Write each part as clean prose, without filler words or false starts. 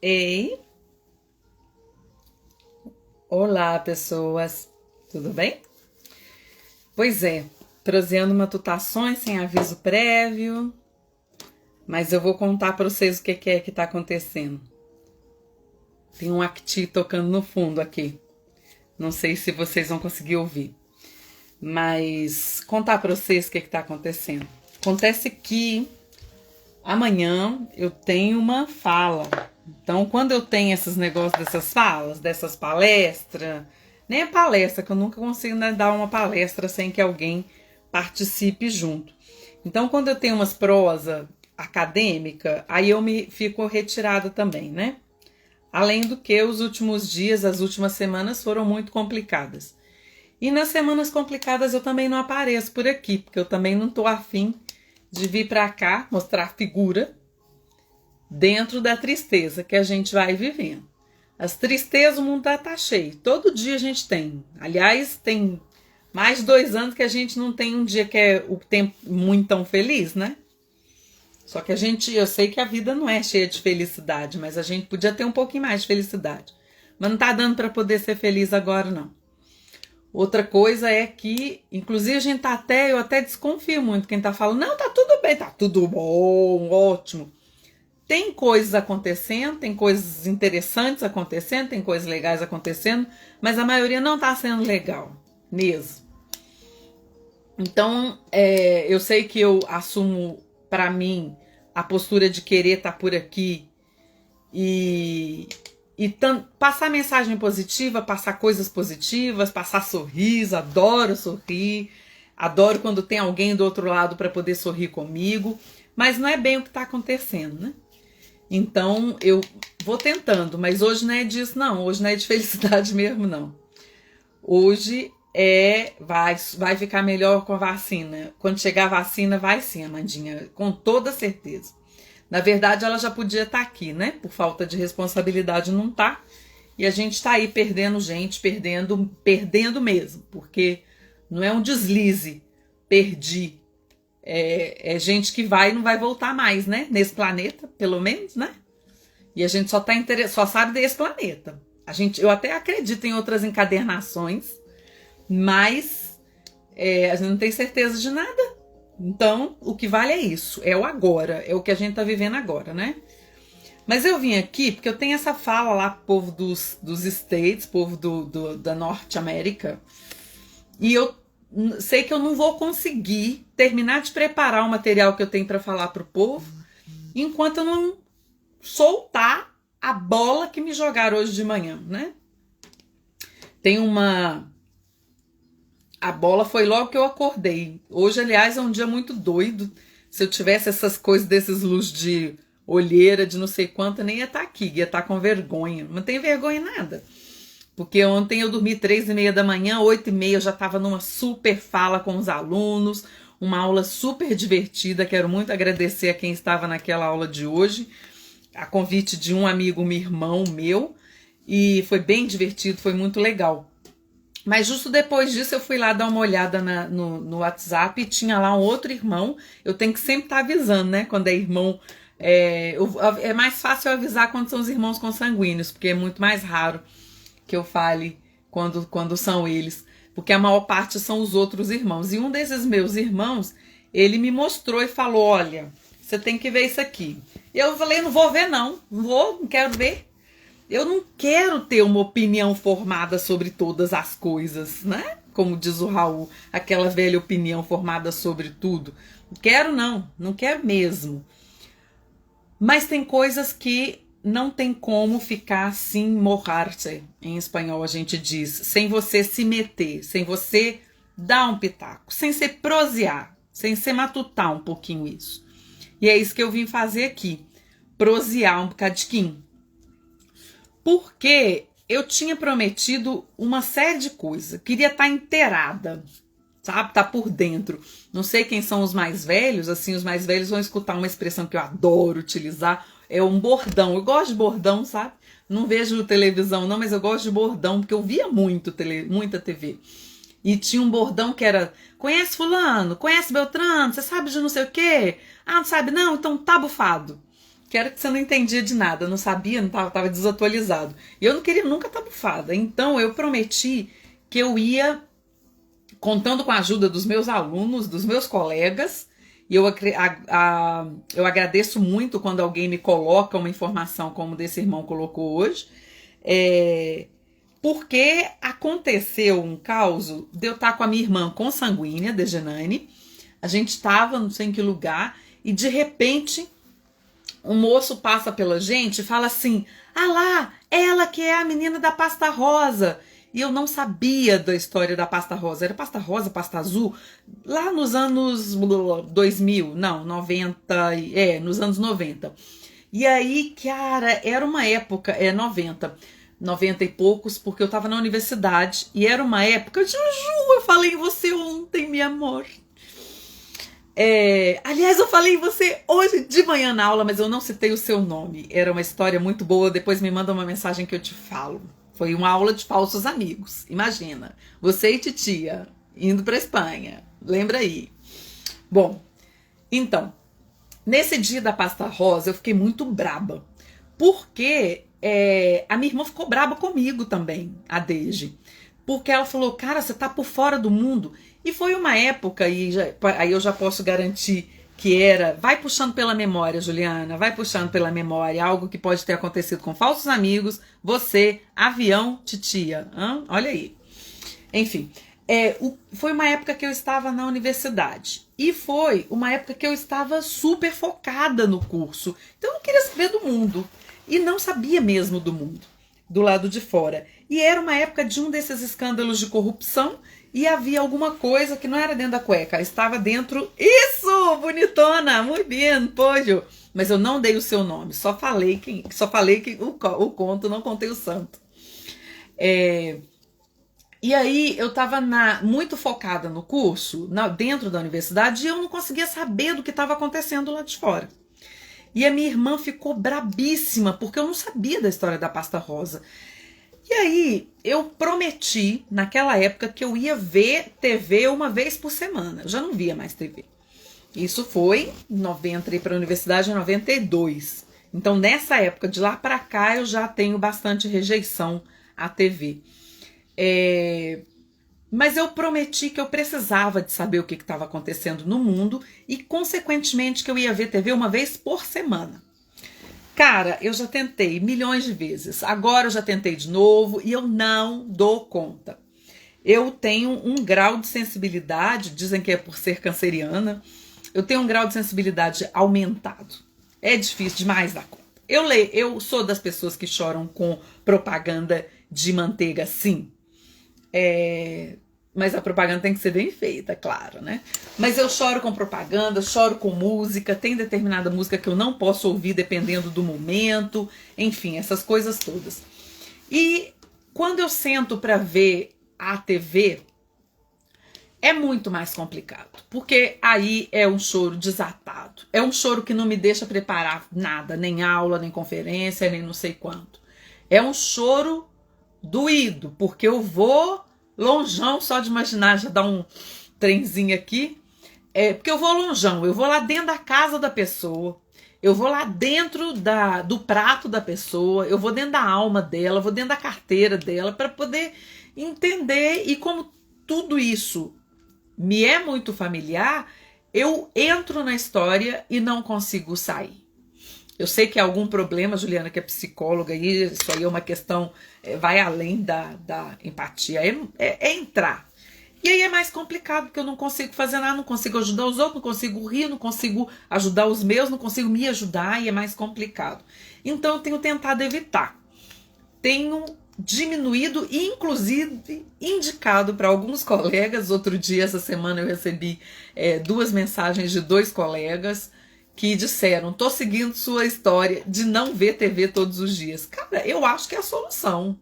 Ei, olá pessoas, tudo bem? Pois é, trazendo matutações sem aviso prévio, mas eu vou contar para vocês o que é que está acontecendo. Tem um acti tocando no fundo aqui, não sei se vocês vão conseguir ouvir, mas contar para vocês o que está acontecendo. Acontece que amanhã eu tenho uma fala. Então, quando eu tenho esses negócios dessas falas, dessas palestras, nem é palestra, que eu nunca consigo, né, dar uma palestra sem que alguém participe junto. Então, quando eu tenho umas prosa acadêmica, aí eu me fico retirada também, né? Além do que os últimos dias, as últimas semanas foram muito complicadas. E nas semanas complicadas eu também não apareço por aqui, porque eu também não tô afim de vir para cá mostrar figura dentro da tristeza que a gente vai vivendo. As tristezas, o mundo tá cheio. Todo dia a gente tem. Aliás, tem mais de 2 anos que a gente não tem um dia que é o tempo muito tão feliz, né? Só que eu sei que a vida não é cheia de felicidade, mas a gente podia ter um pouquinho mais de felicidade. Mas não tá dando para poder ser feliz agora, não. Outra coisa é que, inclusive, eu até desconfio muito quem tá falando, não, tá tudo bem, tá tudo bom, ótimo. Tem coisas acontecendo, tem coisas interessantes acontecendo, tem coisas legais acontecendo, mas a maioria não tá sendo legal, mesmo. Então, eu sei que eu assumo para mim a postura de querer estar por aqui e passar mensagem positiva, passar coisas positivas, passar sorriso, adoro sorrir, adoro quando tem alguém do outro lado para poder sorrir comigo, mas não é bem o que está acontecendo, né? Então eu vou tentando, mas hoje não é disso não, hoje não é de felicidade mesmo não. Hoje vai ficar melhor com a vacina. Quando chegar a vacina vai sim, Amandinha, com toda certeza. Na verdade, ela já podia estar aqui, né? Por falta de responsabilidade não tá. E a gente tá aí perdendo gente, perdendo mesmo. Porque não é um deslize, perdi. É gente que vai e não vai voltar mais, né? Nesse planeta, pelo menos, né? E a gente só sabe desse planeta. Eu até acredito em outras encadernações, mas a gente não tem certeza de nada. Então, o que vale é isso, é o agora, é o que a gente tá vivendo agora, né? Mas eu vim aqui porque eu tenho essa fala lá, povo dos States, povo da Norte América, e eu sei que eu não vou conseguir terminar de preparar o material que eu tenho para falar pro povo enquanto eu não soltar a bola que me jogaram hoje de manhã, né? A bola foi logo que eu acordei. Hoje, aliás, é um dia muito doido. Se eu tivesse essas coisas desses luz de olheira, de não sei quanto, eu nem ia estar aqui, ia estar com vergonha. Não tem vergonha em nada. Porque ontem eu dormi 3h30 da manhã, 8h30 eu já estava numa super fala com os alunos, uma aula super divertida. Quero muito agradecer a quem estava naquela aula de hoje, a convite de um amigo, um irmão meu, e foi bem divertido, foi muito legal. Mas justo depois disso eu fui lá dar uma olhada no WhatsApp e tinha lá um outro irmão. Eu tenho que sempre estar avisando, né? Quando é irmão. É mais fácil eu avisar quando são os irmãos consanguíneos, porque é muito mais raro que eu fale quando são eles. Porque a maior parte são os outros irmãos. E um desses meus irmãos, ele me mostrou e falou, olha, você tem que ver isso aqui. Eu falei, não vou ver não, não quero ver. Eu não quero ter uma opinião formada sobre todas as coisas, né? Como diz o Raul, aquela velha opinião formada sobre tudo. Não quero não quero mesmo. Mas tem coisas que não tem como ficar sem mojar-se, em espanhol a gente diz, sem você se meter, sem você dar um pitaco, sem se prosear, sem se matutar um pouquinho isso. E é isso que eu vim fazer aqui, prosear um bocadinho. Porque eu tinha prometido uma série de coisas. Queria estar inteirada, sabe? Tá por dentro. Não sei quem são os mais velhos, assim, os mais velhos vão escutar uma expressão que eu adoro utilizar, é um bordão. Eu gosto de bordão, sabe? Não vejo televisão não, mas eu gosto de bordão, porque eu via muita TV. E tinha um bordão que era, conhece fulano? Conhece Beltrano? Você sabe de não sei o quê? Ah, não sabe não? Então tá bufado. que era que você não entendia de nada, não sabia, não tava desatualizado. E eu não queria nunca estar bufada. Então eu prometi que eu ia, contando com a ajuda dos meus alunos, dos meus colegas, e eu agradeço muito quando alguém me coloca uma informação como desse irmão colocou hoje, porque aconteceu um caso de eu estar com a minha irmã consanguínea, Dejanane, a gente estava não sei em que lugar, e de repente um moço passa pela gente e fala assim, ah lá, ela que é a menina da pasta rosa. E eu não sabia da história da pasta rosa. Era pasta rosa, pasta azul, lá nos anos 2000, não, 90, nos anos 90. E aí, cara, era uma época, 90 e poucos, porque eu tava na universidade, e era uma época, Juju, eu falei em você ontem, meu amor. Aliás, eu falei em você hoje de manhã na aula, mas eu não citei o seu nome. Era uma história muito boa, depois me manda uma mensagem que eu te falo. Foi uma aula de falsos amigos. Imagina, você e titia indo para Espanha. Lembra aí? Bom, então, nesse dia da pasta rosa eu fiquei muito braba. Porque a minha irmã ficou braba comigo também, a Deise. Porque ela falou, cara, você tá por fora do mundo. E foi uma época, aí eu já posso garantir que era... Vai puxando pela memória, Juliana, vai puxando pela memória. Algo que pode ter acontecido com falsos amigos, você, avião, titia. Olha aí. Enfim, foi uma época que eu estava na universidade. E foi uma época que eu estava super focada no curso. Então eu não queria saber do mundo. E não sabia mesmo do mundo, do lado de fora. E era uma época de um desses escândalos de corrupção e havia alguma coisa que não era dentro da cueca, estava dentro... Isso, bonitona, muito bem, pollo. Mas eu não dei o seu nome, só falei que o conto, não contei o santo. E aí eu estava muito focada no curso, dentro da universidade, e eu não conseguia saber do que estava acontecendo lá de fora. E a minha irmã ficou brabíssima, porque eu não sabia da história da pasta rosa. E aí, eu prometi, naquela época, que eu ia ver TV uma vez por semana. Eu já não via mais TV. Isso foi, entrei para a universidade em 92. Então, nessa época, de lá para cá, eu já tenho bastante rejeição à TV. Mas eu prometi que eu precisava de saber o que estava acontecendo no mundo e, consequentemente, que eu ia ver TV uma vez por semana. Cara, eu já tentei milhões de vezes, agora eu já tentei de novo e eu não dou conta. Eu tenho um grau de sensibilidade, dizem que é por ser canceriana, eu tenho um grau de sensibilidade aumentado. É difícil demais dar conta. Eu sou das pessoas que choram com propaganda de manteiga, sim. Mas a propaganda tem que ser bem feita, claro, né? Mas eu choro com propaganda, choro com música, tem determinada música que eu não posso ouvir dependendo do momento, enfim, essas coisas todas. E quando eu sento para ver a TV, é muito mais complicado, porque aí é um choro desatado, é um choro que não me deixa preparar nada, nem aula, nem conferência, nem não sei quanto. É um choro doído, porque eu vou lonjão, só de imaginar já dá um trenzinho aqui, porque eu vou lonjão, eu vou lá dentro da casa da pessoa, eu vou lá dentro do prato da pessoa, eu vou dentro da alma dela, vou dentro da carteira dela para poder entender, e como tudo isso me é muito familiar, eu entro na história e não consigo sair. Eu sei que há algum problema, Juliana, que é psicóloga, e isso aí é uma questão, vai além da empatia, é entrar. E aí é mais complicado, porque eu não consigo fazer nada, não consigo ajudar os outros, não consigo rir, não consigo ajudar os meus, não consigo me ajudar, e é mais complicado. Então eu tenho tentado evitar. Tenho diminuído e inclusive indicado para alguns colegas. Outro dia, essa semana, eu recebi 2 mensagens de 2 colegas que disseram, tô seguindo sua história de não ver TV todos os dias. Cara, eu acho que é a solução,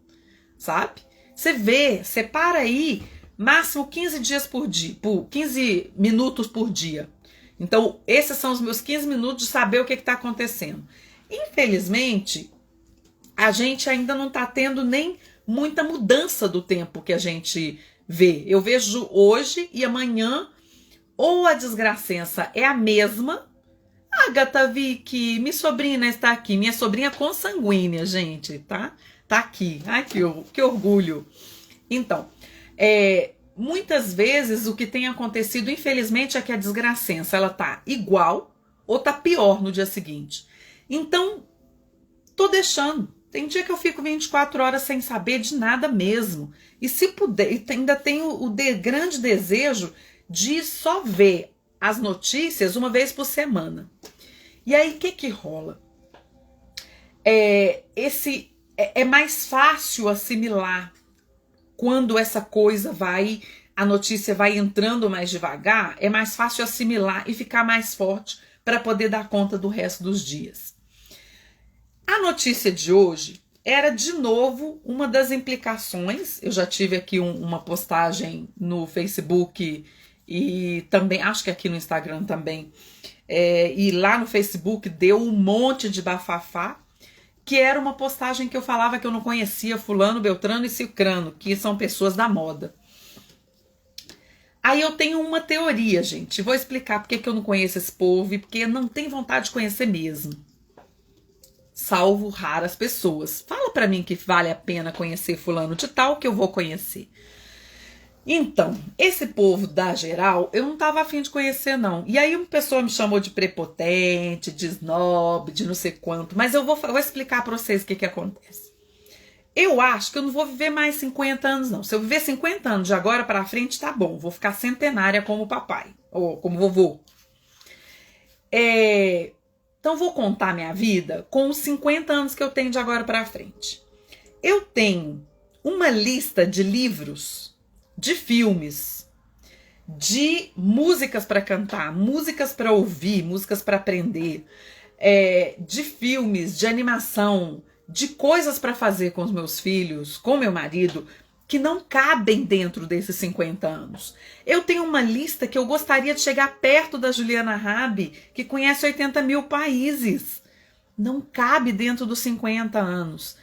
sabe? Você para aí, máximo 15 dias por dia, 15 minutos por dia. Então, esses são os meus 15 minutos de saber o que está acontecendo. Infelizmente, a gente ainda não está tendo nem muita mudança do tempo que a gente vê. Eu vejo hoje e amanhã, ou a desgracença é a mesma, Agatha Vicky, minha sobrinha está aqui. Minha sobrinha consanguínea, gente, tá? Tá aqui. Ai, que orgulho. Então, muitas vezes o que tem acontecido, infelizmente, é que a desgracença, ela tá igual ou tá pior no dia seguinte. Então, tô deixando. Tem dia que eu fico 24 horas sem saber de nada mesmo. E se puder, ainda tenho o grande desejo de só ver as notícias uma vez por semana. E aí, o que rola? É mais fácil assimilar quando essa coisa a notícia vai entrando mais devagar, é mais fácil assimilar e ficar mais forte para poder dar conta do resto dos dias. A notícia de hoje era, de novo, uma das implicações. Eu já tive aqui uma postagem no Facebook e também, acho que aqui no Instagram também, e lá no Facebook deu um monte de bafafá, que era uma postagem que eu falava que eu não conhecia fulano, beltrano e cicrano, que são pessoas da moda. Aí eu tenho uma teoria, gente. Vou explicar porque que eu não conheço esse povo e porque não tenho vontade de conhecer mesmo. Salvo raras pessoas. Fala pra mim que vale a pena conhecer fulano de tal que eu vou conhecer. Então, esse povo da geral, eu não tava afim de conhecer, não. E aí uma pessoa me chamou de prepotente, de snob, de não sei quanto. Mas eu vou explicar pra vocês o que acontece. Eu acho que eu não vou viver mais 50 anos, não. Se eu viver 50 anos de agora pra frente, tá bom. Vou ficar centenária como papai, ou como vovô. Então, vou contar minha vida com os 50 anos que eu tenho de agora pra frente. Eu tenho uma lista de livros, de filmes, de músicas para cantar, músicas para ouvir, músicas para aprender, de filmes, de animação, de coisas para fazer com os meus filhos, com meu marido, que não cabem dentro desses 50 anos. Eu tenho uma lista que eu gostaria de chegar perto da Juliana Rabi, que conhece 80 mil países. Não cabe dentro dos 50 anos.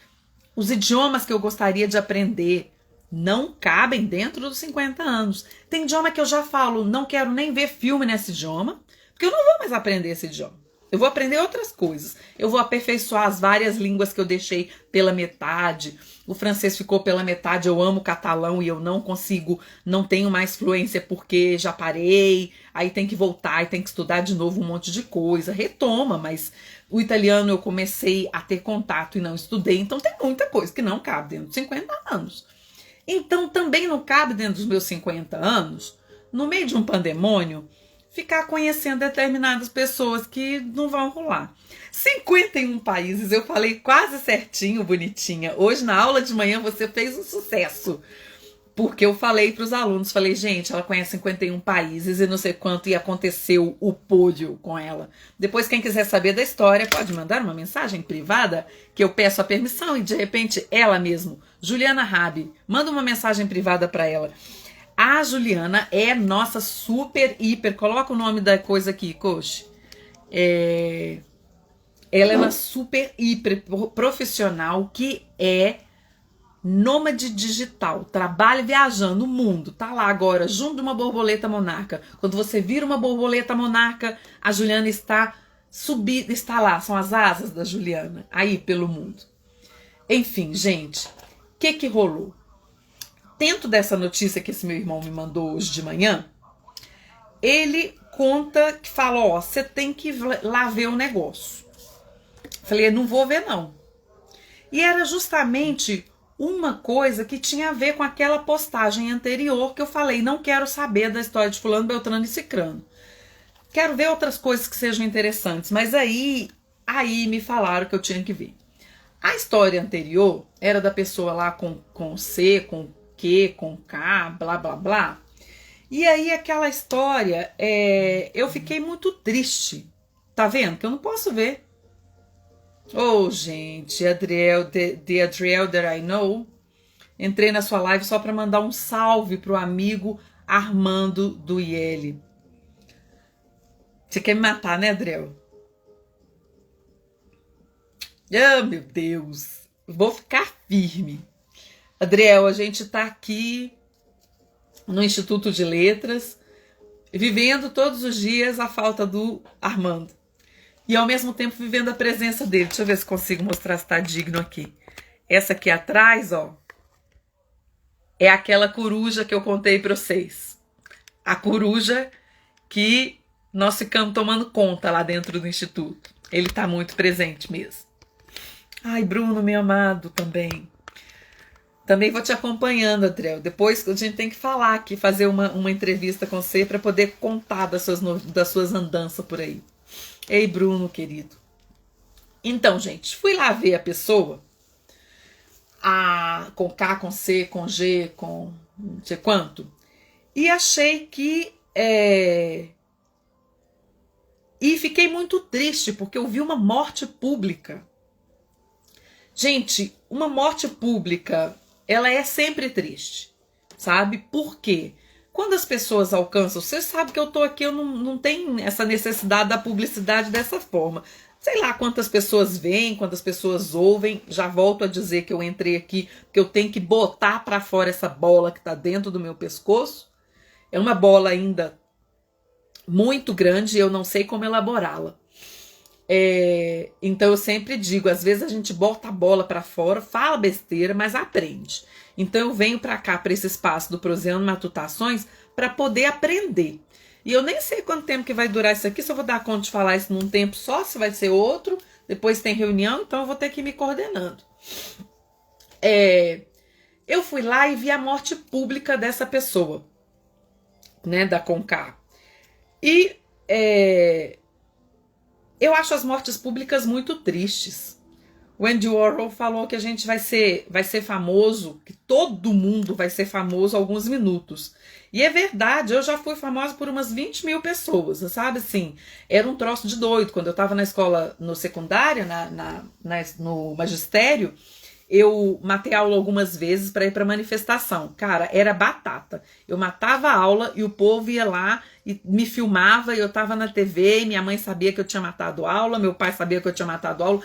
Os idiomas que eu gostaria de aprender não cabem dentro dos 50 anos. Tem idioma que eu já falo, não quero nem ver filme nesse idioma, porque eu não vou mais aprender esse idioma. Eu vou aprender outras coisas. Eu vou aperfeiçoar as várias línguas que eu deixei pela metade. O francês ficou pela metade, eu amo catalão e eu não consigo, não tenho mais fluência porque já parei. Aí tem que voltar e tem que estudar de novo um monte de coisa. Retoma, mas o italiano eu comecei a ter contato e não estudei. Então tem muita coisa que não cabe dentro dos 50 anos. Então também não cabe dentro dos meus 50 anos, no meio de um pandemônio, ficar conhecendo determinadas pessoas que não vão rolar. 51 países, eu falei quase certinho, bonitinha. Hoje na aula de manhã você fez um sucesso. Porque eu falei para os alunos, falei, gente, ela conhece 51 países e não sei quanto, e aconteceu o pódio com ela. Depois, quem quiser saber da história, pode mandar uma mensagem privada, que eu peço a permissão, e de repente, ela mesmo, Juliana Rabi, manda uma mensagem privada para ela. A Juliana é nossa super, hiper, coloca o nome da coisa aqui, coach. Ela é uma super, hiper profissional que é nômade digital, trabalha viajando o mundo, tá lá agora, junto de uma borboleta monarca. Quando você vira uma borboleta monarca, a Juliana está lá, são as asas da Juliana, aí pelo mundo. Enfim, gente, o que rolou? Dentro dessa notícia que esse meu irmão me mandou hoje de manhã, ele conta que fala, você tem que ir lá ver o negócio. Falei, não vou ver não. E era justamente uma coisa que tinha a ver com aquela postagem anterior que eu falei, não quero saber da história de fulano, beltrano e cicrano. Quero ver outras coisas que sejam interessantes, mas aí me falaram que eu tinha que ver. A história anterior era da pessoa lá com C, com Q, com K, blá, blá, blá. E aí aquela história, eu fiquei muito triste. Tá vendo? Que eu não posso ver. Gente, Adriel, the Adriel that I know. Entrei na sua live só para mandar um salve pro amigo Armando do IL. Você quer me matar, né, Adriel? Meu Deus. Vou ficar firme. Adriel, a gente tá aqui no Instituto de Letras, vivendo todos os dias a falta do Armando. e ao mesmo tempo vivendo a presença dele. Deixa eu ver se consigo mostrar se está digno aqui. Essa aqui atrás, ó, é aquela coruja que eu contei para vocês. A coruja que nós ficamos tomando conta lá dentro do instituto. Ele está muito presente mesmo. Ai, Bruno, meu amado, também. Também vou te acompanhando, Adriel. Depois a gente tem que falar aqui, fazer uma entrevista com você para poder contar das suas andanças por aí. Ei, Bruno, querido. Então, gente, fui lá ver a pessoa, com K, com C, com G, com não sei quanto, e achei que... E fiquei muito triste, porque eu vi uma morte pública. Gente, uma morte pública, ela é sempre triste, sabe? Por quê? Quando as pessoas alcançam, você sabe que eu tô aqui, eu não tenho essa necessidade da publicidade dessa forma. Sei lá quantas pessoas veem, quantas pessoas ouvem. Já volto a dizer que eu entrei aqui porque eu tenho que botar para fora essa bola que está dentro do meu pescoço. É uma bola ainda muito grande e eu não sei como elaborá-la. Então eu sempre digo, às vezes a gente bota a bola para fora, fala besteira, mas aprende. Então eu venho para cá, para esse espaço do Proseando Matutações, para poder aprender. E eu nem sei quanto tempo que vai durar isso aqui, se eu vou dar conta de falar isso num tempo só, se vai ser outro, depois tem reunião, então eu vou ter que ir me coordenando. Eu fui lá e vi a morte pública dessa pessoa, né, da Conká. E eu acho as mortes públicas muito tristes. O Andy Warhol falou que a gente vai ser famoso, que todo mundo vai ser famoso alguns minutos. E é verdade, eu já fui famosa por umas 20 mil pessoas, sabe assim? Era um troço de doido. Quando eu estava na escola, no secundário, no magistério, eu matei aula algumas vezes para ir para manifestação. Cara, era batata. Eu matava a aula e o povo ia lá e me filmava, e eu tava na TV, e minha mãe sabia que eu tinha matado aula, meu pai sabia que eu tinha matado aula,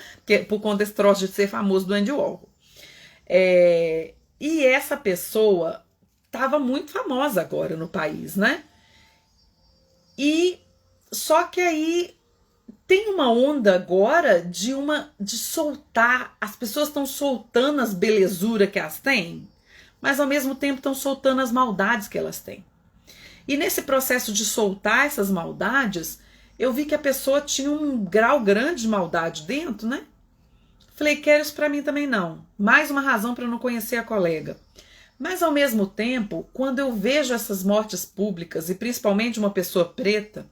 por conta desse troço de ser famoso do Andy Warhol. E essa pessoa tava muito famosa agora no país, né? E só que aí tem uma onda agora de soltar, as pessoas estão soltando as belezuras que elas têm, mas ao mesmo tempo estão soltando as maldades que elas têm. E nesse processo de soltar essas maldades, eu vi que a pessoa tinha um grau grande de maldade dentro, né? Falei, quero isso pra mim também não. Mais uma razão para eu não conhecer a colega. Mas ao mesmo tempo, quando eu vejo essas mortes públicas, e principalmente uma pessoa preta,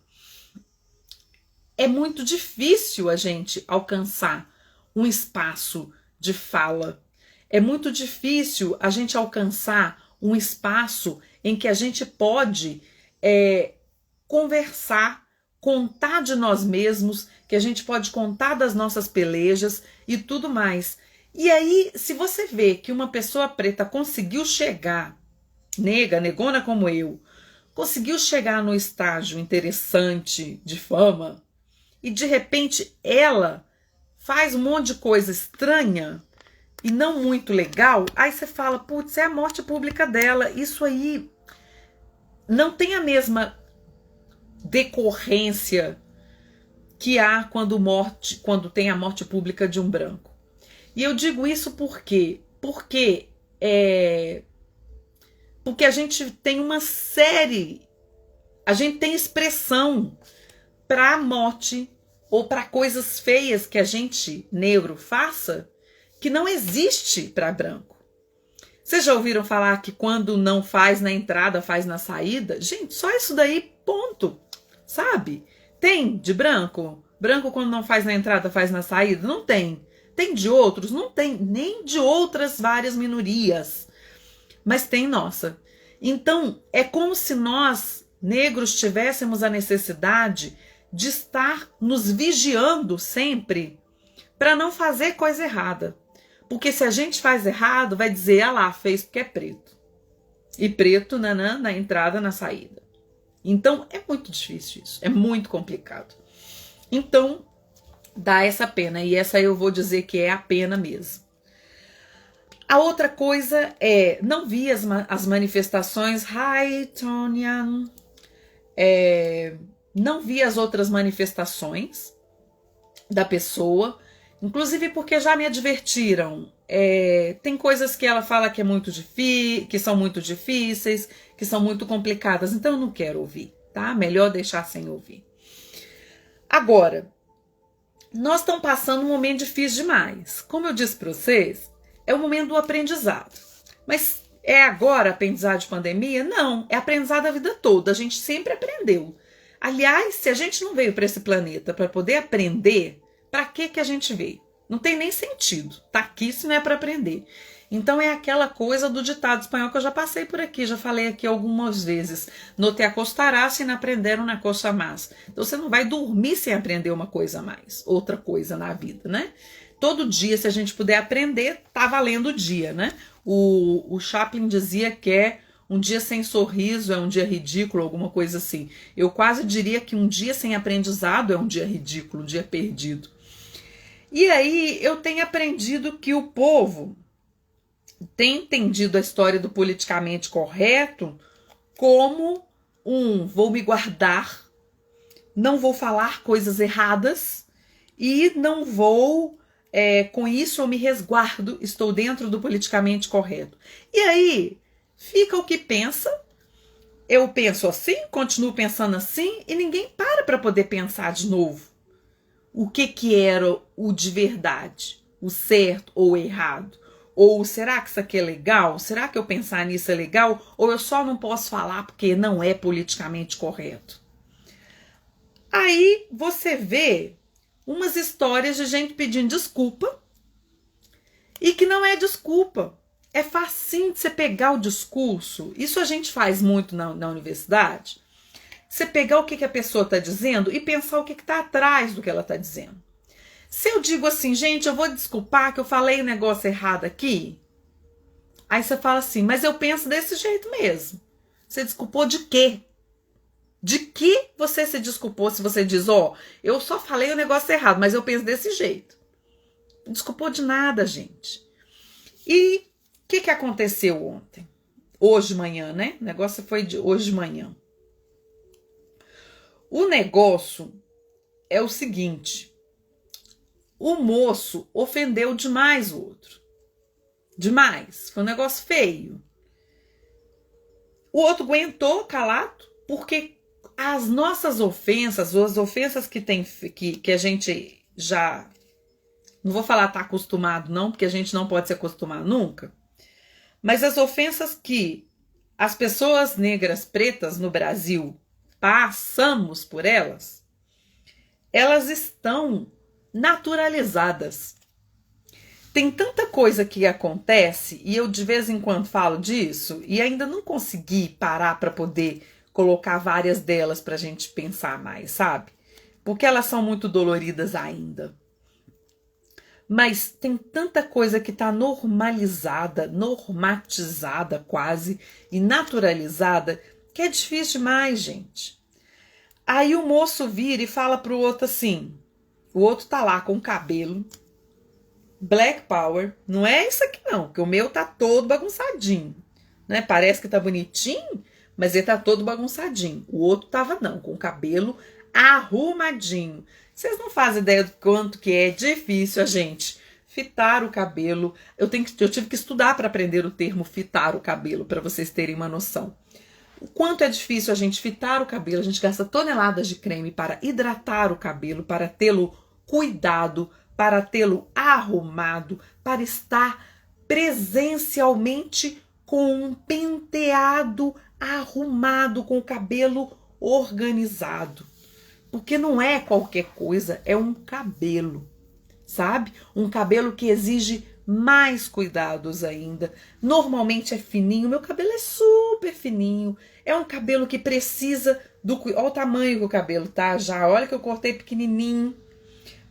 é muito difícil a gente alcançar um espaço de fala. É muito difícil a gente alcançar um espaço em que a gente pode conversar, contar de nós mesmos, que a gente pode contar das nossas pelejas e tudo mais. E aí, se você vê que uma pessoa preta conseguiu chegar, negona como eu, conseguiu chegar no estágio interessante de fama, e de repente ela faz um monte de coisa estranha e não muito legal, aí você fala, putz, é a morte pública dela. Isso aí não tem a mesma decorrência que há quando tem a morte pública de um branco. E eu digo isso por quê? Porque a gente tem uma série, a gente tem expressão para a morte ou para coisas feias que a gente, negro, faça, que não existe para branco. Vocês já ouviram falar que quando não faz na entrada, faz na saída? Gente, só isso daí, ponto. Sabe? Tem de branco? Branco quando não faz na entrada, faz na saída? Não tem. Tem de outros? Não tem. Nem de outras várias minorias. Mas tem nossa. Então, é como se nós, negros, tivéssemos a necessidade de estar nos vigiando sempre para não fazer coisa errada. Porque se a gente faz errado, vai dizer, ah lá, fez porque é preto. E preto na entrada, na saída. Então, é muito difícil isso. É muito complicado. Então, dá essa pena. E essa eu vou dizer que é a pena mesmo. A outra coisa não vi as manifestações. Hi, Tonian. Não vi as outras manifestações. da pessoa, inclusive porque já me advertiram. Tem coisas que ela fala que que são muito difíceis, que são muito complicadas, então eu não quero ouvir, tá? Melhor deixar sem ouvir. Agora, nós estamos passando um momento difícil demais. Como eu disse para vocês, é o momento do aprendizado. Mas é agora aprendizado de pandemia? Não, é aprendizado a vida toda. A gente sempre aprendeu. Aliás, se a gente não veio para esse planeta para poder aprender, para que a gente veio? Não tem nem sentido. Tá aqui se não é para aprender. Então é aquela coisa do ditado espanhol que eu já passei por aqui, já falei aqui algumas vezes. No te acostarás sin aprender una cosa más. Então você não vai dormir sem aprender uma coisa a mais, outra coisa na vida, né? Todo dia, se a gente puder aprender, tá valendo o dia, né? O Chaplin dizia que um dia sem sorriso é um dia ridículo, alguma coisa assim. Eu quase diria que um dia sem aprendizado é um dia ridículo, um dia perdido. E aí eu tenho aprendido que o povo tem entendido a história do politicamente correto como vou me guardar, não vou falar coisas erradas e não vou, com isso eu me resguardo, estou dentro do politicamente correto. E aí fica o que pensa, eu penso assim, continuo pensando assim e ninguém para poder pensar de novo o que era o de verdade, o certo ou o errado. Ou será que isso aqui é legal? Será que eu pensar nisso é legal? Ou eu só não posso falar porque não é politicamente correto? Aí você vê umas histórias de gente pedindo desculpa e que não é desculpa. É facinho de você pegar o discurso. Isso a gente faz muito na universidade. Você pegar o que a pessoa está dizendo e pensar o que está atrás do que ela está dizendo. Se eu digo assim, gente, eu vou desculpar que eu falei um negócio errado aqui. Aí você fala assim, mas eu penso desse jeito mesmo. Você desculpou de quê? De que você se desculpou se você diz, eu só falei o negócio errado, mas eu penso desse jeito. Não desculpou de nada, gente. E o que aconteceu ontem? Hoje de manhã, né? O negócio foi de hoje de manhã. O negócio é o seguinte. O moço ofendeu demais o outro. Demais. Foi um negócio feio. O outro aguentou calado, porque as nossas ofensas, ou as ofensas que a gente já... Não vou falar tá acostumado não, porque a gente não pode se acostumar nunca. Mas as ofensas que as pessoas negras pretas no Brasil passamos por elas estão naturalizadas. Tem tanta coisa que acontece e eu de vez em quando falo disso e ainda não consegui parar para poder colocar várias delas para a gente pensar mais, sabe? Porque elas são muito doloridas ainda. Mas tem tanta coisa que está normalizada, normatizada quase e naturalizada que é difícil demais, gente. Aí o moço vira e fala pro outro assim, o outro tá lá com o cabelo, Black Power, não é isso aqui não, porque o meu tá todo bagunçadinho, né? Parece que tá bonitinho, mas ele tá todo bagunçadinho. O outro tava não, com o cabelo arrumadinho. Vocês não fazem ideia do quanto que é difícil a gente fitar o cabelo. Eu tive que estudar para aprender o termo fitar o cabelo, para vocês terem uma noção. O quanto é difícil a gente fitar o cabelo, a gente gasta toneladas de creme para hidratar o cabelo, para tê-lo cuidado, para tê-lo arrumado, para estar presencialmente com um penteado arrumado, com o cabelo organizado. Porque não é qualquer coisa, é um cabelo, sabe? Um cabelo que exige mais cuidados ainda. Normalmente é fininho, meu cabelo é super fininho. É um cabelo que precisa do... Olha o tamanho que o cabelo tá já, olha que eu cortei pequenininho.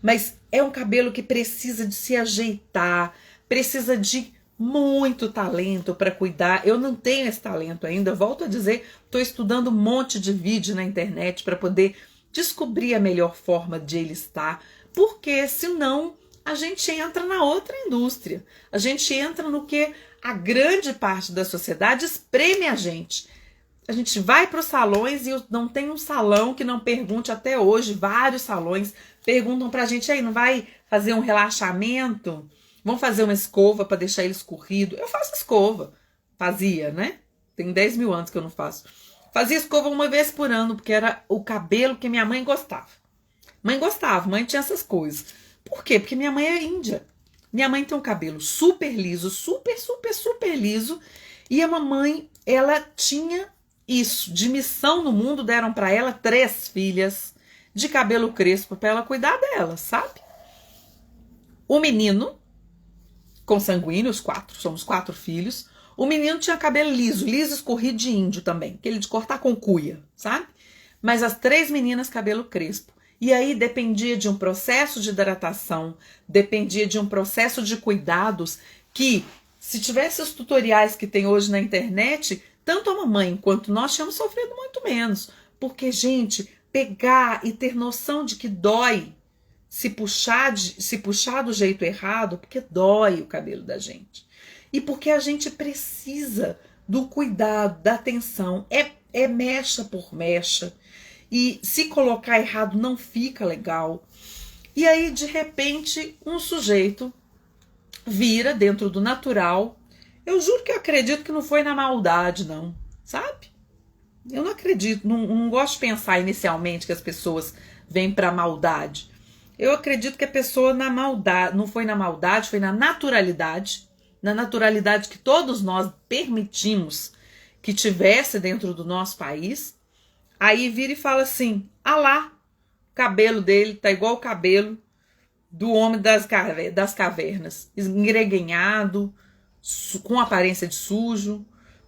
Mas é um cabelo que precisa de se ajeitar, precisa de muito talento para cuidar. Eu não tenho esse talento ainda, volto a dizer, estou estudando um monte de vídeo na internet para poder descobrir a melhor forma de ele estar, porque senão a gente entra na outra indústria, a gente entra no que a grande parte da sociedade espreme a gente. A gente vai para os salões e não tem um salão que não pergunte até hoje, vários salões perguntam pra gente, aí, não vai fazer um relaxamento? Vamos fazer uma escova para deixar ele escorrido? Eu faço escova. Fazia, né? Tem 10 mil anos que eu não faço. Fazia escova uma vez por ano, porque era o cabelo que minha mãe gostava. Mãe gostava, mãe tinha essas coisas. Por quê? Porque minha mãe é índia. Minha mãe tem um cabelo super liso, super, super, super liso. E a mamãe, ela tinha isso, de missão no mundo, deram para ela 3 filhas de cabelo crespo para ela cuidar dela, sabe? O menino, consanguíneo, os 4, somos 4 filhos. O menino tinha cabelo liso, liso escorrido de índio também, aquele de cortar com cuia, sabe? Mas as 3 meninas, cabelo crespo. E aí dependia de um processo de hidratação, dependia de um processo de cuidados que, se tivesse os tutoriais que tem hoje na internet, tanto a mamãe quanto nós tínhamos sofrido muito menos. Porque, gente, pegar e ter noção de que dói se puxar do jeito errado, porque dói o cabelo da gente. E porque a gente precisa do cuidado, da atenção. É mecha por mecha. E se colocar errado não fica legal. E aí, de repente, um sujeito vira dentro do natural. Eu juro que eu acredito que não foi na maldade, não. Sabe? Eu não acredito, não gosto de pensar inicialmente que as pessoas vêm para maldade. Eu acredito que a pessoa na maldade, não foi na maldade, foi na naturalidade que todos nós permitimos que tivesse dentro do nosso país. Aí vira e fala assim, ah lá, o cabelo dele tá igual o cabelo do homem das cavernas, engreguenhado, com aparência de sujo,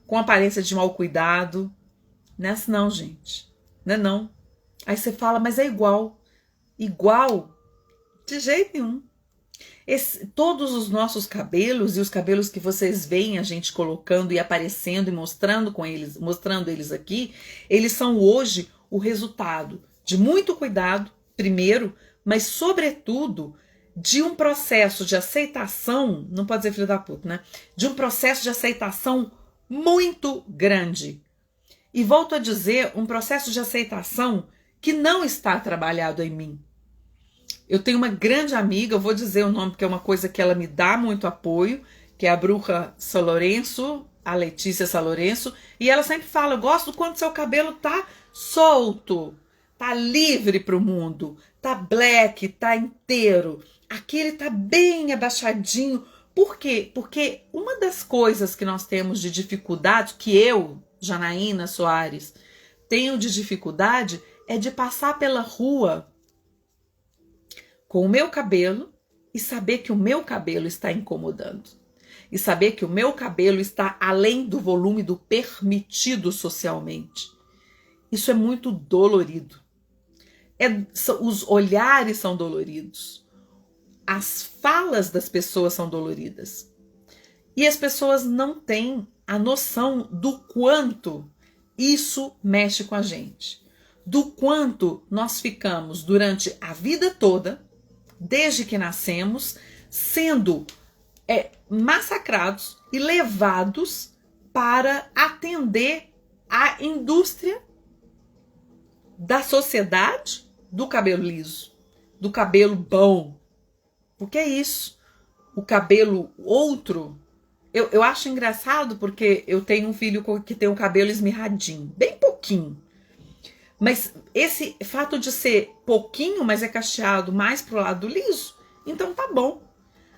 com aparência de mau cuidado. Não é assim não, gente, não é não. Aí você fala, mas é igual. Igual? De jeito nenhum. Todos os nossos cabelos e os cabelos que vocês veem a gente colocando e aparecendo e mostrando eles aqui, eles são hoje o resultado de muito cuidado, primeiro, mas sobretudo de um processo de aceitação, não pode dizer filho da puta, né? De um processo de aceitação muito grande. E volto a dizer, um processo de aceitação que não está trabalhado em mim. Eu tenho uma grande amiga, eu vou dizer o nome porque é uma coisa que ela me dá muito apoio, que é a Bruja Salorenço, a Letícia Salorenço, e ela sempre fala, eu gosto quando seu cabelo tá solto, tá livre pro mundo, tá black, tá inteiro, aqui ele tá bem abaixadinho. Por quê? Porque uma das coisas que nós temos de dificuldade, que eu, Janaína Soares, tenho de dificuldade, é de passar pela rua com o meu cabelo e saber que o meu cabelo está incomodando. E saber que o meu cabelo está além do volume do permitido socialmente. Isso é muito dolorido. Os olhares são doloridos. As falas das pessoas são doloridas. E as pessoas não têm a noção do quanto isso mexe com a gente. Do quanto nós ficamos durante a vida toda, desde que nascemos, sendo massacrados e levados para atender a indústria da sociedade do cabelo liso, do cabelo bom. Porque é isso. O cabelo outro, eu acho engraçado porque eu tenho um filho que tem o cabelo esmirradinho, bem pouquinho. Mas esse fato de ser pouquinho, mas é cacheado mais pro lado liso, então tá bom.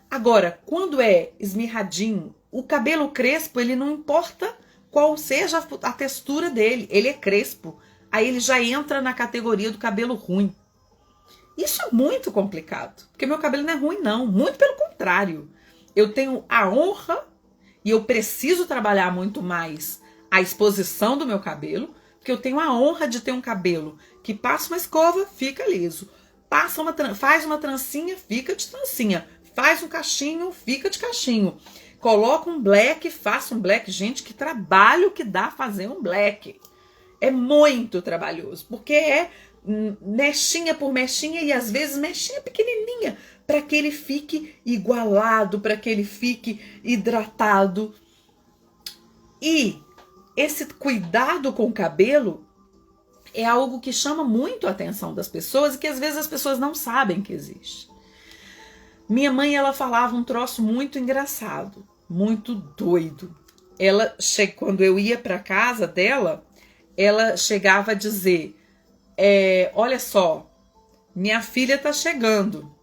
Agora, quando é esmirradinho, o cabelo crespo, ele não importa qual seja a textura dele, ele é crespo. Aí ele já entra na categoria do cabelo ruim. Isso é muito complicado, porque meu cabelo não é ruim não, muito pelo contrário. Eu tenho a honra e eu preciso trabalhar muito mais a exposição do meu cabelo, porque eu tenho a honra de ter um cabelo que passa uma escova, fica liso. Faz uma trancinha, fica de trancinha. Faz um cachinho, fica de cachinho. Coloca um black, faça um black. Gente, que trabalho que dá fazer um black. É muito trabalhoso, porque é mechinha por mechinha e às vezes mechinha pequenininha, para que ele fique igualado, para que ele fique hidratado. E esse cuidado com o cabelo é algo que chama muito a atenção das pessoas e que às vezes as pessoas não sabem que existe. Minha mãe, ela falava um troço muito engraçado, muito doido. Quando eu ia para casa dela, ela chegava a dizer, olha só, minha filha tá chegando.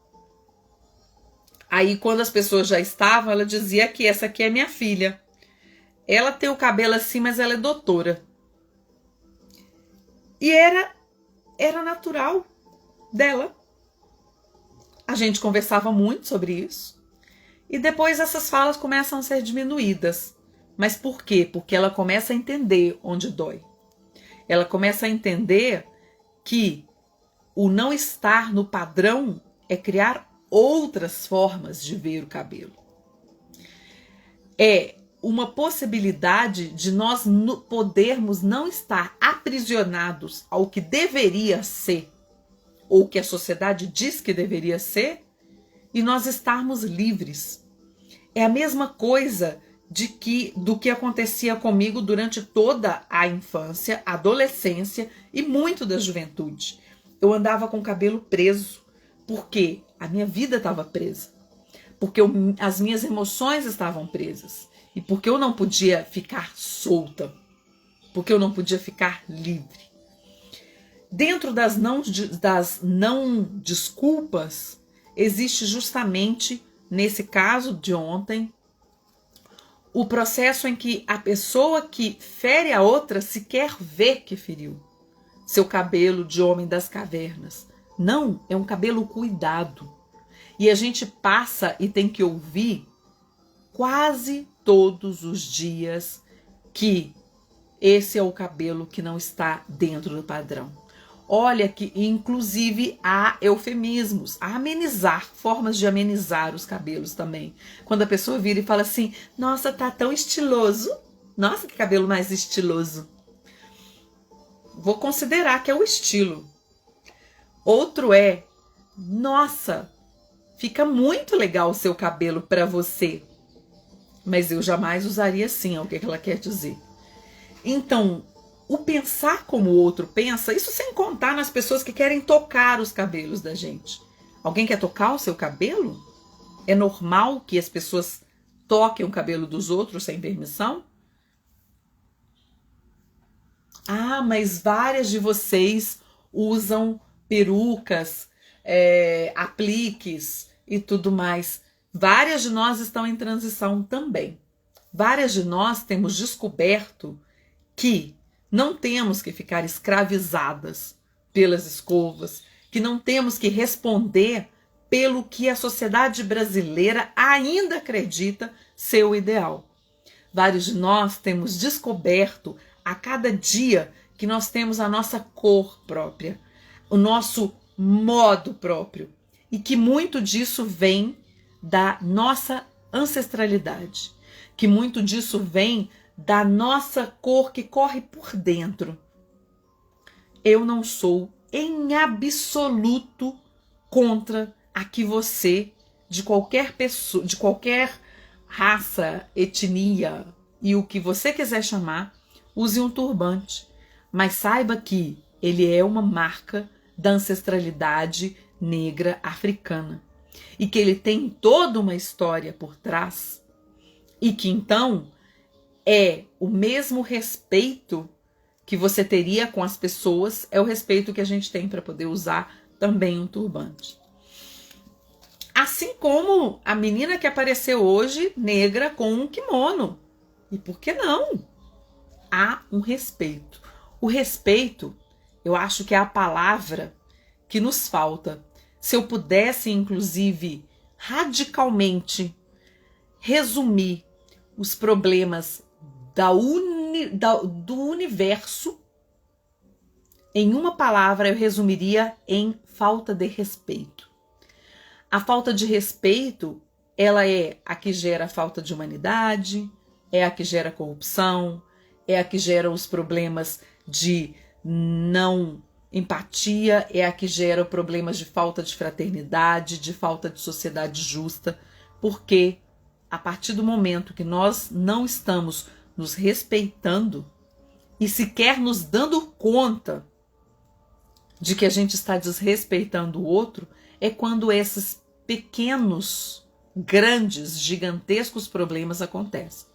Aí quando as pessoas já estavam, ela dizia que essa aqui é minha filha. Ela tem o cabelo assim, mas ela é doutora. E era natural dela. A gente conversava muito sobre isso. E depois essas falas começam a ser diminuídas. Mas por quê? Porque ela começa a entender onde dói. Ela começa a entender que o não estar no padrão é criar outras formas de ver o cabelo. É uma possibilidade de nós podermos não estar aprisionados ao que deveria ser, ou que a sociedade diz que deveria ser, e nós estarmos livres. É a mesma coisa do que acontecia comigo durante toda a infância, adolescência e muito da juventude. Eu andava com o cabelo preso, porque a minha vida estava presa, porque as minhas emoções estavam presas, e porque eu não podia ficar solta, porque eu não podia ficar livre. Dentro das não desculpas, existe justamente, nesse caso de ontem, o processo em que a pessoa que fere a outra sequer vê que feriu. Seu cabelo de homem das cavernas. Não, é um cabelo cuidado. E a gente passa e tem que ouvir quase todos os dias que esse é o cabelo que não está dentro do padrão. Olha que, inclusive, há eufemismos, há formas de amenizar os cabelos também. Quando a pessoa vira e fala assim, nossa, tá tão estiloso. Nossa, que cabelo mais estiloso. Vou considerar que é o estilo. Outro é, nossa, fica muito legal o seu cabelo para você. Mas eu jamais usaria assim, é o que ela quer dizer. Então, o pensar como o outro pensa, isso sem contar nas pessoas que querem tocar os cabelos da gente. Alguém quer tocar o seu cabelo? É normal que as pessoas toquem o cabelo dos outros sem permissão? Ah, mas várias de vocês usam perucas, apliques e tudo mais. Várias de nós estão em transição também. Várias de nós temos descoberto que não temos que ficar escravizadas pelas escovas, que não temos que responder pelo que a sociedade brasileira ainda acredita ser o ideal. Vários de nós temos descoberto a cada dia que nós temos a nossa cor própria, o nosso modo próprio, e que muito disso vem da nossa ancestralidade, que muito disso vem da nossa cor que corre por dentro. Eu não sou em absoluto contra a que você, de qualquer pessoa, de qualquer raça, etnia e o que você quiser chamar, use um turbante. Mas saiba que ele é uma marca da ancestralidade negra africana e que ele tem toda uma história por trás e que então é o mesmo respeito que você teria com as pessoas, é o respeito que a gente tem para poder usar também um turbante. Assim como a menina que apareceu hoje, negra, com um kimono. E por que não? Há um respeito. O respeito, eu acho que é a palavra que nos falta. Se eu pudesse, inclusive, radicalmente resumir os problemas do universo, em uma palavra eu resumiria em falta de respeito. A falta de respeito, ela é a que gera a falta de humanidade, é a que gera corrupção, é a que gera os problemas de não empatia, é a que gera problemas de falta de fraternidade, de falta de sociedade justa, porque a partir do momento que nós não estamos nos respeitando e sequer nos dando conta de que a gente está desrespeitando o outro é quando esses pequenos, grandes, gigantescos problemas acontecem.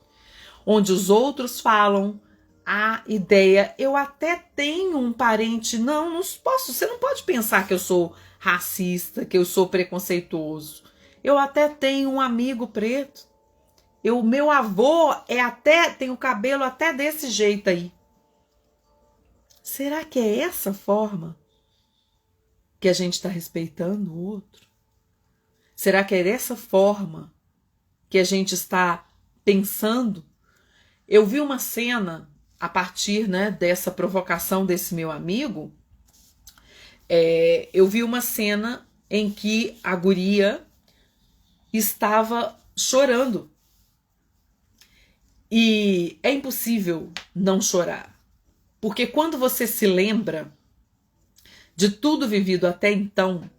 Onde os outros falam a ideia, eu até tenho um parente, não posso, você não pode pensar que eu sou racista, que eu sou preconceituoso. Eu até tenho um amigo preto. Meu avô tem o cabelo até desse jeito aí. Será que é essa forma que a gente está respeitando o outro? Será que é dessa forma que a gente está pensando? Eu vi uma cena a partir, né, dessa provocação desse meu amigo. Eu vi uma cena em que a guria estava chorando. E é impossível não chorar. Porque quando você se lembra de tudo vivido até então,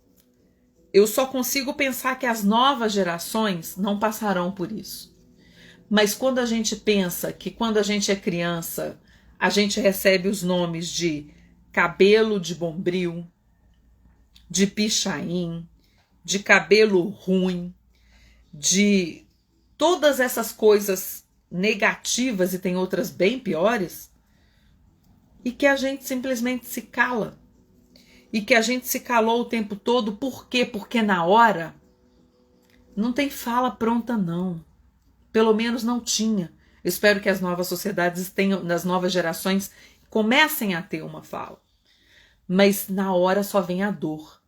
eu só consigo pensar que as novas gerações não passarão por isso. Mas quando a gente pensa que quando a gente é criança, a gente recebe os nomes de cabelo de bombril, de pichain, de cabelo ruim, de todas essas coisas negativas, e tem outras bem piores, e que a gente simplesmente se cala. E que a gente se calou o tempo todo. Por quê? Porque na hora não tem fala pronta, não. Pelo menos não tinha. Eu espero que as novas sociedades tenham, nas novas gerações, comecem a ter uma fala. Mas na hora só vem a dor.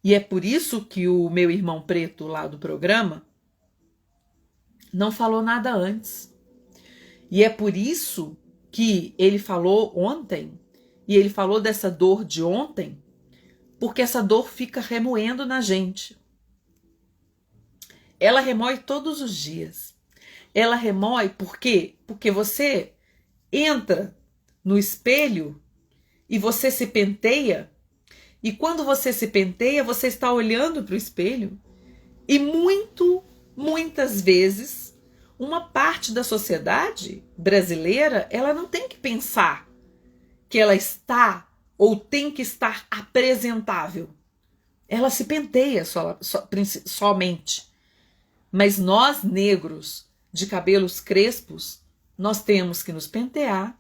E é por isso que o meu irmão preto lá do programa não falou nada antes. E é por isso que ele falou ontem, e ele falou dessa dor de ontem, porque essa dor fica remoendo na gente. Ela remói todos os dias. Ela remói por quê? Porque você entra no espelho e você se penteia, e quando você se penteia, você está olhando para o espelho, e muitas vezes, uma parte da sociedade brasileira, ela não tem que pensar que ela está ou tem que estar apresentável. Ela se penteia somente. Mas nós, negros, de cabelos crespos, nós temos que nos pentear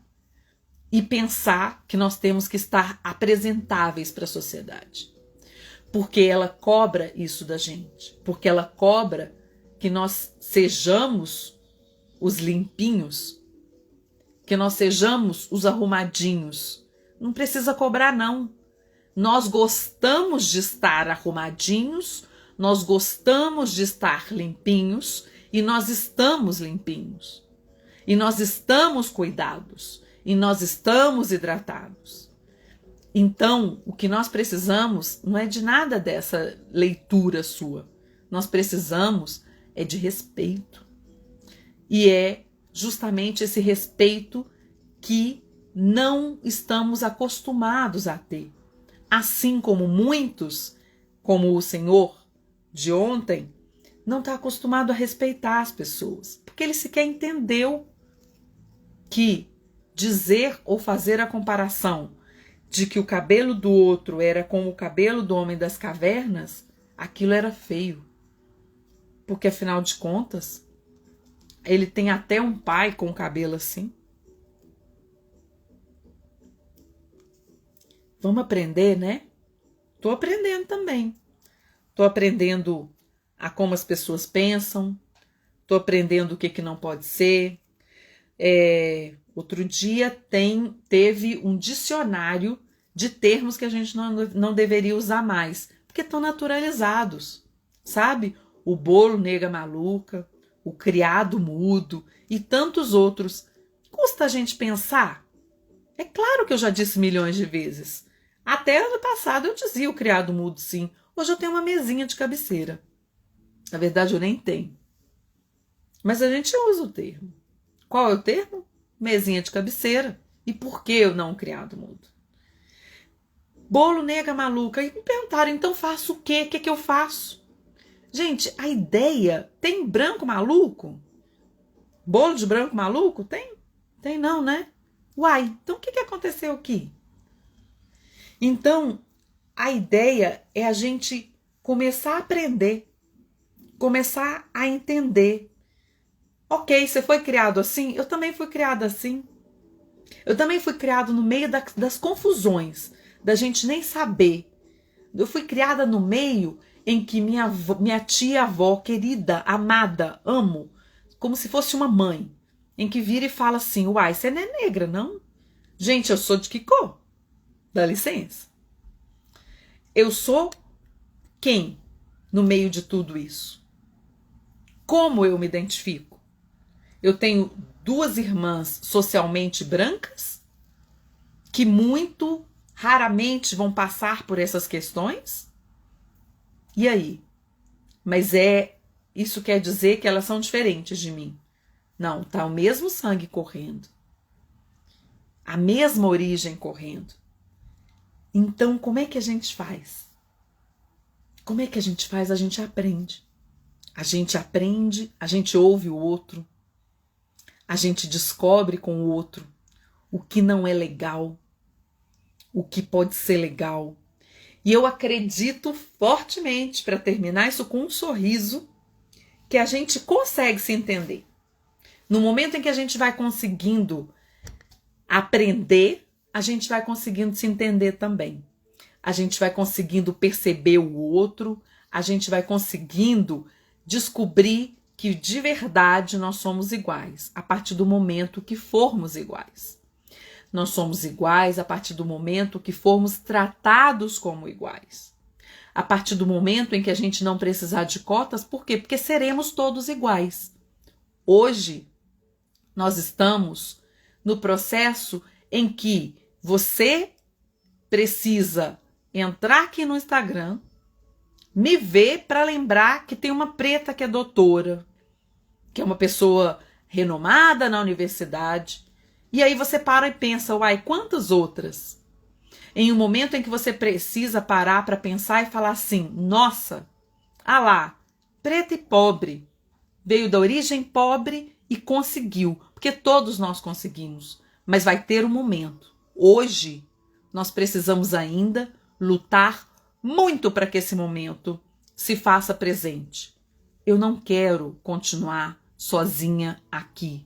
e pensar que nós temos que estar apresentáveis para a sociedade. Porque ela cobra isso da gente. Porque ela cobra que nós sejamos os limpinhos, que nós sejamos os arrumadinhos. Não precisa cobrar, não. Nós gostamos de estar arrumadinhos, nós gostamos de estar limpinhos, e nós estamos limpinhos. E nós estamos cuidados, e nós estamos hidratados. Então, o que nós precisamos não é de nada dessa leitura sua. Nós precisamos é de respeito. E é justamente esse respeito que não estamos acostumados a ter. Assim como muitos, como o senhor de ontem, não está acostumado a respeitar as pessoas, porque ele sequer entendeu que dizer ou fazer a comparação de que o cabelo do outro era como o cabelo do homem das cavernas, aquilo era feio. Porque, afinal de contas, ele tem até um pai com cabelo assim. Vamos aprender, né? Tô aprendendo também. Tô aprendendo a como as pessoas pensam. Tô aprendendo o que não pode ser. Outro dia teve um dicionário de termos que a gente não deveria usar mais, porque estão naturalizados, sabe? O bolo nega maluca, o criado mudo e tantos outros. Custa a gente pensar? É claro que eu já disse milhões de vezes. Até ano passado eu dizia o criado mudo, sim. Hoje eu tenho uma mesinha de cabeceira. Na verdade, eu nem tenho. Mas a gente usa o termo. Qual é o termo? Mesinha de cabeceira. E por que eu não criado mudo? Bolo nega maluca. E me perguntaram, então faço o quê? O que eu faço? Gente, a ideia... Tem branco maluco? Bolo de branco maluco? Tem? Tem não, né? Uai, então o que aconteceu aqui? Então, a ideia é a gente começar a aprender, começar a entender. Ok, você foi criado assim? Eu também fui criada assim. Eu também fui criado no meio das confusões, da gente nem saber. Eu fui criada no meio em que minha tia-avó querida, amada, amo, como se fosse uma mãe, em que vira e fala assim, uai, você não é negra, não? Gente, eu sou de que cor? Dá licença. Eu sou quem no meio de tudo isso? Como eu me identifico? Eu tenho 2 irmãs socialmente brancas que muito raramente vão passar por essas questões? E aí? Mas isso quer dizer que elas são diferentes de mim? Não, tá o mesmo sangue correndo. A mesma origem correndo. Então, como é que a gente faz? Como é que a gente faz? A gente aprende. A gente ouve o outro. A gente descobre com o outro o que não é legal, o que pode ser legal. E eu acredito fortemente, para terminar isso com um sorriso, que a gente consegue se entender. No momento em que a gente vai conseguindo aprender, a gente vai conseguindo se entender também. A gente vai conseguindo perceber o outro, a gente vai conseguindo descobrir que de verdade nós somos iguais, a partir do momento que formos iguais. Nós somos iguais a partir do momento que formos tratados como iguais. A partir do momento em que a gente não precisar de cotas, por quê? Porque seremos todos iguais. Hoje, nós estamos no processo em que você precisa entrar aqui no Instagram, me ver para lembrar que tem uma preta que é doutora, que é uma pessoa renomada na universidade. E aí você para e pensa, uai, quantas outras? Em um momento em que você precisa parar para pensar e falar assim, nossa, ah lá, preta e pobre, veio da origem pobre e conseguiu, porque todos nós conseguimos, mas vai ter um momento. Hoje, nós precisamos ainda lutar muito para que esse momento se faça presente. Eu não quero continuar sozinha aqui,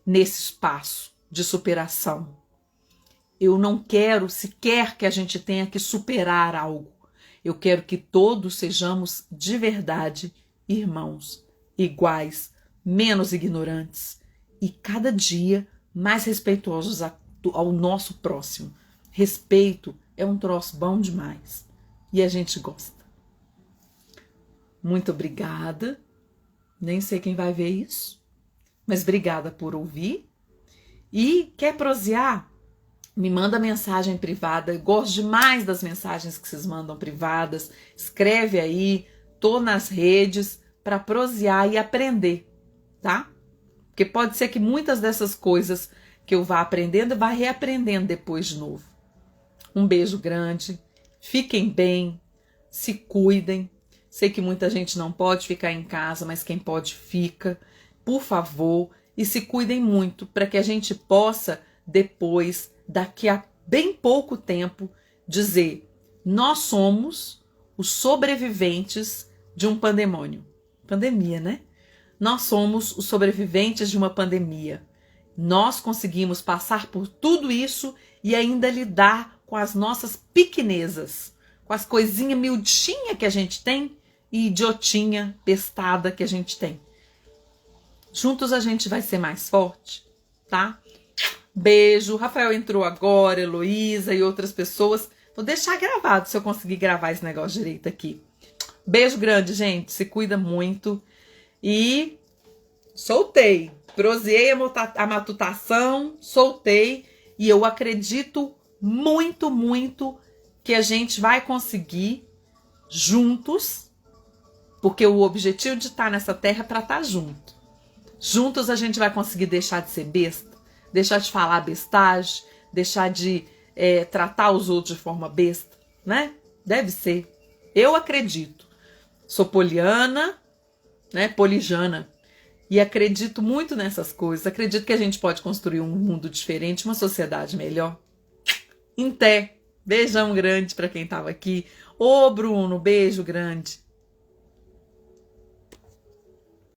nesse espaço de superação. Eu não quero sequer que a gente tenha que superar algo. Eu quero que todos sejamos de verdade irmãos, iguais, menos ignorantes e cada dia mais respeitosos ao nosso próximo. Respeito é um troço bom demais e a gente gosta. Muito obrigada. Nem sei quem vai ver isso, mas obrigada por ouvir. E quer prosear? Me manda mensagem privada. Eu gosto demais das mensagens que vocês mandam privadas. Escreve aí. Tô nas redes para prosear e aprender, tá? Porque pode ser que muitas dessas coisas que eu vá aprendendo, eu vá reaprendendo depois de novo. Um beijo grande. Fiquem bem. Se cuidem. Sei que muita gente não pode ficar em casa, mas quem pode fica. Por favor, e se cuidem muito para que a gente possa depois, daqui a bem pouco tempo, dizer: nós somos os sobreviventes de um pandemônio. Pandemia, né? Nós somos os sobreviventes de uma pandemia. Nós conseguimos passar por tudo isso e ainda lidar com as nossas pequenezas, com as coisinhas miudinhas que a gente tem e idiotinha, bestada que a gente tem. Juntos a gente vai ser mais forte, tá? Beijo. Rafael entrou agora, Heloísa e outras pessoas. Vou deixar gravado se eu conseguir gravar esse negócio direito aqui. Beijo grande, gente. Se cuida muito. E soltei. Proseei a matutação, soltei. E eu acredito muito, muito que a gente vai conseguir juntos, porque o objetivo de estar nessa terra é para estar junto. Juntos a gente vai conseguir deixar de ser besta, deixar de falar bestagem, deixar de tratar os outros de forma besta, né? Deve ser. Eu acredito. Sou poliana, né? Polijana. E acredito muito nessas coisas. Acredito que a gente pode construir um mundo diferente, uma sociedade melhor. Em té. Beijão grande para quem tava aqui. Ô, Bruno, beijo grande.